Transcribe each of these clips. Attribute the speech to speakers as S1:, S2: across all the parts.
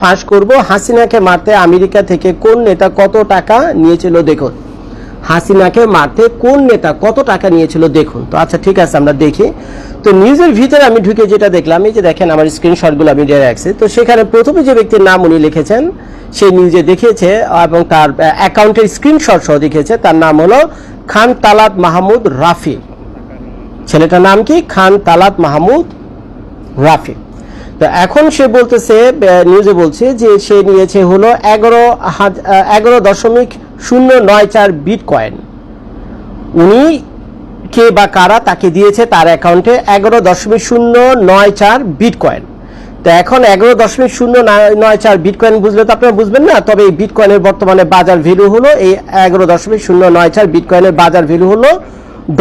S1: ফাঁস করব হাসিনাকে মারতে আমেরিকা থেকে কোন নেতা কত টাকা নিয়েছিল দেখুন। হাসিনাকে মারতে কোন নেতা কত টাকা নিয়েছিল দেখুন। তো আচ্ছা ঠিক আছে আমরা দেখি। তো নিউজের ভিতরে আমি ঢুকে যেটা দেখলাম, এই যে দেখেন আমার স্ক্রিনশটগুলো আমি দিয়ে রাখছি। তো সেখানে প্রথমে যে ব্যক্তির নাম উনি লিখেছেন সেই নিউজে দেখিয়েছে এবং তার অ্যাকাউন্টের স্ক্রিনশট সহ দেখিয়েছে, তার নাম হলো খান তালাত মাহমুদ রাফি। ছেলেটার নাম কি? খান তালাত মাহমুদ রাফি। তো এখন সে বলতেছে, নিউজে বলছে যে সে নিয়েছে হলো 11.094 বিটকয়েন। উনি কে বা কারা তাকে দিয়েছে তার অ্যাকাউন্টে 11.094 বিটকয়েন। তো এখন 11.094 বিটকয়েন বুঝলে তো আপনারা বুঝবেন না, তবে এই বিটকয়েনের বর্তমানে বাজার ভ্যালু হলো, এই 11.094 বিটকয়েনের বাজার ভ্যালু হলো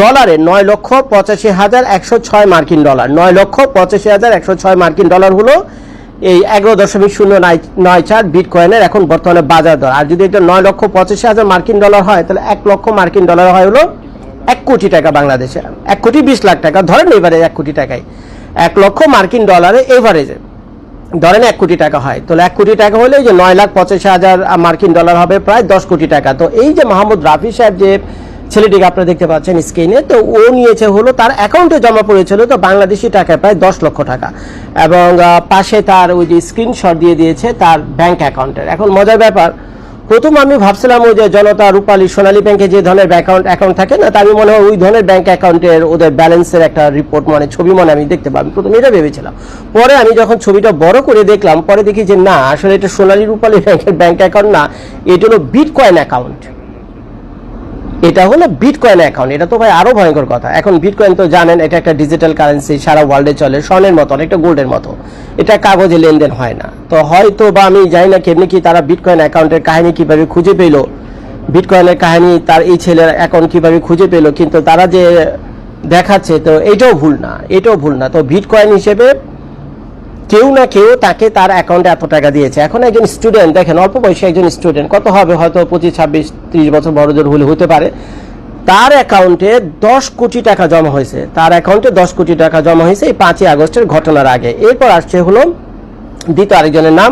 S1: ডলারে 9,85,106 মার্কিন ডলার। 9,85,106 মার্কিন ডলার হলো এই 11.094 বিটকয়েনের এখন বর্তমানে বাজার দর। আর যদি এটা 9,85,000 মার্কিন ডলার হয় তাহলে 1 লক্ষ মার্কিন ডলার হয় হলো 1 কোটি টাকা বাংলাদেশে, 1,20,00,000 টাকা ধরেন এবারে 1 কোটি টাকায় 1 লক্ষ মার্কিন ডলারে এভারেজে ধরেন 1 কোটি টাকা হয়, তাহলে 1 কোটি টাকা হলে যে 9,85,000 মার্কিন ডলার হবে প্রায় 10 কোটি টাকা। তো এই যে মাহমুদ রাফি সাহেব যে ছেলেটিকে আপনারা দেখতে পাচ্ছেন স্ক্রিনে, তো ও নিয়েছে হলো তার অ্যাকাউন্টে জমা পড়েছিল তো বাংলাদেশি টাকায় প্রায় 10 লক্ষ টাকা, এবং পাশে তার ওই যে স্ক্রিনশট দিয়ে দিয়েছে তার ব্যাংক অ্যাকাউন্টের। এখন মজার ব্যাপার, প্রথম আমি ভাবছিলাম ওই যে জনতা, রূপালী, সোনালী ব্যাংকে যে ধরনের অ্যাকাউন্ট থাকে না, তার আমি মনে হয় ওই ধরনের ব্যাংক অ্যাকাউন্টের ওদের ব্যালেন্সের একটা রিপোর্ট মানে ছবি মনে আমি দেখতে পাবো, প্রথমে এটা ভেবেছিলাম। পরে আমি যখন ছবিটা বড় করে দেখলাম, পরে দেখি যে না, আসলে এটা সোনালী রূপালী ব্যাংকের ব্যাংক অ্যাকাউন্ট না, এটা হলো বিটকয়েন অ্যাকাউন্ট। এটা হলো বিটকয়েন অ্যাকাউন্ট। এটা তো ভাই আরো ভয়ঙ্কর কথা। এখন বিটকয়েন তো জানেন এটা একটা ডিজিটাল কারেন্সি, সারা ওয়ার্ল্ডে চলে, স্বর্ণের মতো, অনেকটা গোল্ডের মতো। এটা কাগজে লেনদেন হয় না। তো হয়তো বা আমি জানি না কেমনি কি তারা বিটকয়েন অ্যাকাউন্টের কাহিনী কিভাবে খুঁজে পেলো, বিটকয়েনের কাহিনী তার এই ছেলের অ্যাকাউন্ট কিভাবে খুঁজে পেলো, কিন্তু তারা যে দেখাচ্ছে তো এটাও ভুল না, এটাও ভুল না। তো বিটকয়েন হিসেবে কেউ না কেউ তাকে তার অ্যাকাউন্টে এত টাকা দিয়েছে। এখন একজন স্টুডেন্ট, দেখেন অল্প বয়সী একজন স্টুডেন্ট, কত হবে হয়তো 25, 26, 30 বছর বড়জোর হলে হতে পারে, তার অ্যাকাউন্টে 10 কোটি টাকা জমা হয়েছে। তার অ্যাকাউন্টে 10 কোটি টাকা জমা হয়েছে এই 5ই আগস্টের ঘটনার আগে। এরপর আসছে হলো দ্বিতীয় আরেকজনের নাম,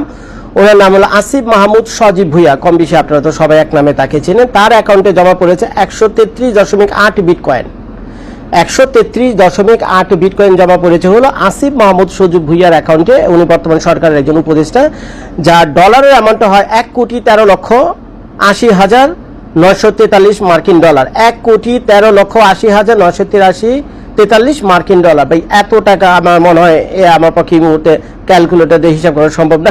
S1: ওনার নাম হলো আসিফ মাহমুদ সজীব ভুইয়া, কম বেশি আপনারা তো সবাই এক নামে তাকে চেনেন। তার অ্যাকাউন্টে জমা পড়েছে 133.8 বিটকয়েন। 133.8 বিটকয়েন জমা পড়েছে হলো আসিফ মাহমুদ সজীব ভুইয়ার অ্যাকাউন্টে। উনি বর্তমান সরকারের একজন উপদেষ্টা, যার ডলারের অ্যামাউন্টটা হয় 1,13,80,943 মার্কিন ডলার। 1,13,80,943 মার্কিন ডলার। ভাই এত টাকা আমার মনে হয় আমার পক্ষে এই মুহূর্তে ক্যালকুলেটর দিয়ে হিসাব করা সম্ভব না।